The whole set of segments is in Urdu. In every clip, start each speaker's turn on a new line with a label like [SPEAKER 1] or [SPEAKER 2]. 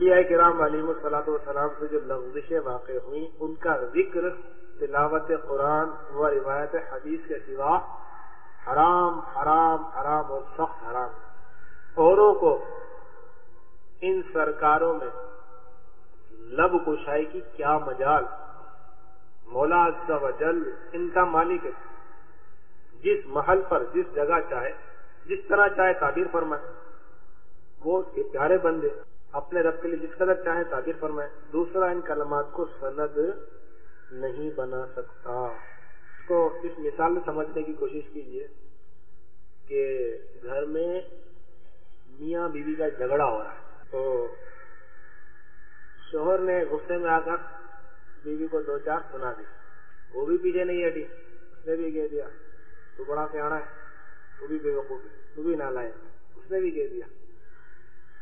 [SPEAKER 1] انبیاء کرام علیہم الصلوۃ والسلام سے جو لغزشیں واقع ہوئیں ان کا ذکر تلاوت قرآن و روایت حدیث کے سوا حرام حرام حرام اور سخت حرام. اوروں کو ان سرکاروں میں لب کشائی کی کیا مجال. مولا عز و جل ان کا مالک ہے، جس محل پر جس جگہ چاہے جس طرح چاہے تعبیر فرمائے. وہ پیارے بندے اپنے رب کے لیے جس قدر چاہے تعبیر فرمائے. دوسرا ان کلمات کو سند نہیں بنا سکتا. اس کو اس مثال میں سمجھنے کی کوشش کیجیے کہ گھر میں میاں بیوی کا جھگڑا ہو رہا ہے تو شوہر نے غصے میں آ کر بیوی کو دو چار سنا دی. وہ بھی پیچھے نہیں ہٹی، اس نے بھی کہہ دیا تو بڑا سیاڑا ہے، تو بھی بے وقوف ہے، تو بھی نالائق ہے، اس نے بھی کہہ دیا.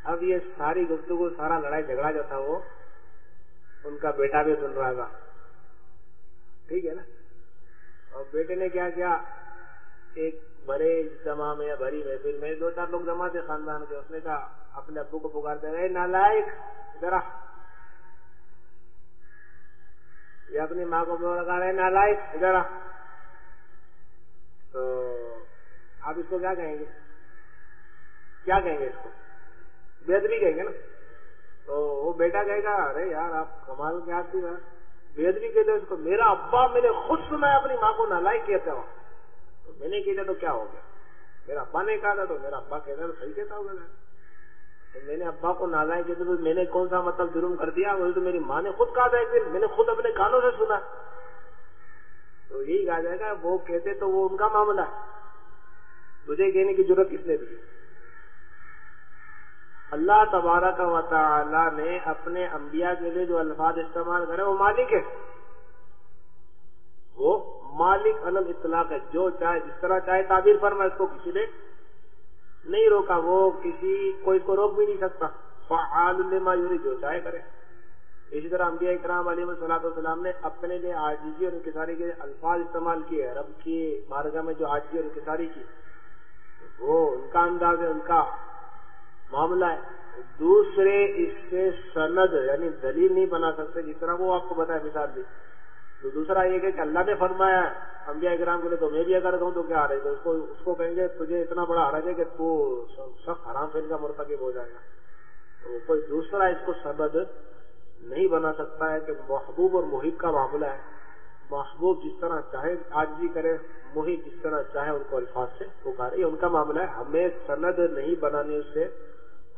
[SPEAKER 1] اب یہ ساری گفتگو سارا لڑائی جھگڑا جو تھا وہ ان کا بیٹا بھی سن رہا تھا، ٹھیک ہے نا. اور بیٹے نے کیا کیا، ایک بڑے اجتماع میں یا بڑی محفل میں دو چار لوگ جمع تھے خاندان کے، اس نے کہا اپنے ابو کو پکارتے رہے نالائق ذرا، یا اپنی ماں کو پکار رہے نالائق ادھر آ. تو آپ اس کو کیا کہیں گے، کیا کہیں گے، اس کو بے ادبی کہیں گے نا. تو وہ بیٹا کہے گا ارے یار آپ کمال کیا تھی یار، بے ادبی کہتے اس کو. میرا ابا میں نے خود سنا اپنی ماں کو نالائق کہتا ہوں، تو میں نے کہتا تو کیا ہو گیا، میرا ابا نے کہا تھا تو میرا ابا کہتا تو صحیح کہتا ہوگا. تو میں نے ابا کو نالائق کہتے تو میں نے کون سا مطلب جرم کر دیا، وہی تو میری ماں نے خود کہا تھا ایک دن، میں نے خود اپنے کانوں سے سنا. تو یہی کہا جائے گا وہ کہتے تو وہ ان کا معاملہ ہے، تجھے کہنے کی ضرورت کس نے دی. اللہ تبارک و تعالی نے اپنے انبیاء کے لیے جو الفاظ استعمال کرے وہ مالک ہے، وہ مالک علم اطلاق ہے. جو چاہے جس طرح چاہے تعبیر فرمائے، اس کو کسی نے نہیں روکا، وہ کوئی اس کو روک بھی نہیں سکتا. فعال لما یرید، جو چاہے کرے. اسی طرح انبیاء کرام علیہ الصلوۃ والسلام نے اپنے لیے عاجزی اور انکساری کے الفاظ استعمال کیے. رب کی بارگاہ میں جو عاجزی اور انکساری کی وہ ان کا انداز ہے، ان کا معاملہ ہے. دوسرے اس سے سند یعنی دلیل نہیں بنا سکتے، جس طرح وہ آپ کو بتایا مثال دی. تو دوسرا یہ کہ اللہ نے فرمایا ہے انبیاء کرام کے لیے تو میں بھی اگر کہوں تو کیا حرج ہے. اس کو کہیں گے تجھے اتنا بڑا حرج ہے کہ تو سخت حرام فعل کا مرتکب ہو جائے گا. تو کوئی دوسرا اس کو سند نہیں بنا سکتا ہے کہ محبوب اور محب کا معاملہ ہے. محبوب جس طرح چاہے عاجزی کرے، محب جس طرح چاہے ان کو الفاظ سے پکارے، یہ ان کا معاملہ ہے. ہمیں سند نہیں بنانے، اس سے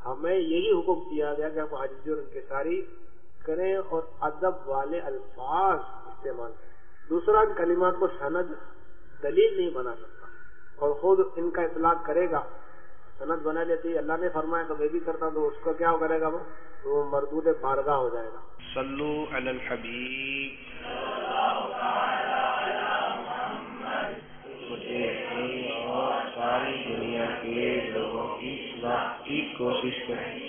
[SPEAKER 1] ہمیں یہی حکم کیا گیا کہ ہم عاجزی اور انکساری کریں اور ادب والے الفاظ استعمال کریں. دوسرا ان کلمات کو سند دلیل نہیں بنا سکتا اور خود ان کا اطلاق کرے گا سند بنا لیتی. اللہ نے فرمایا تو میں بھی کرتا تو اس کا کیا کرے گا، وہ مردود بارگاہ ہو جائے گا.
[SPEAKER 2] صلو علی الحبیب. مجھے اور ساری دنیا کے لوگوں کی اصلاح کی کوشش کریں.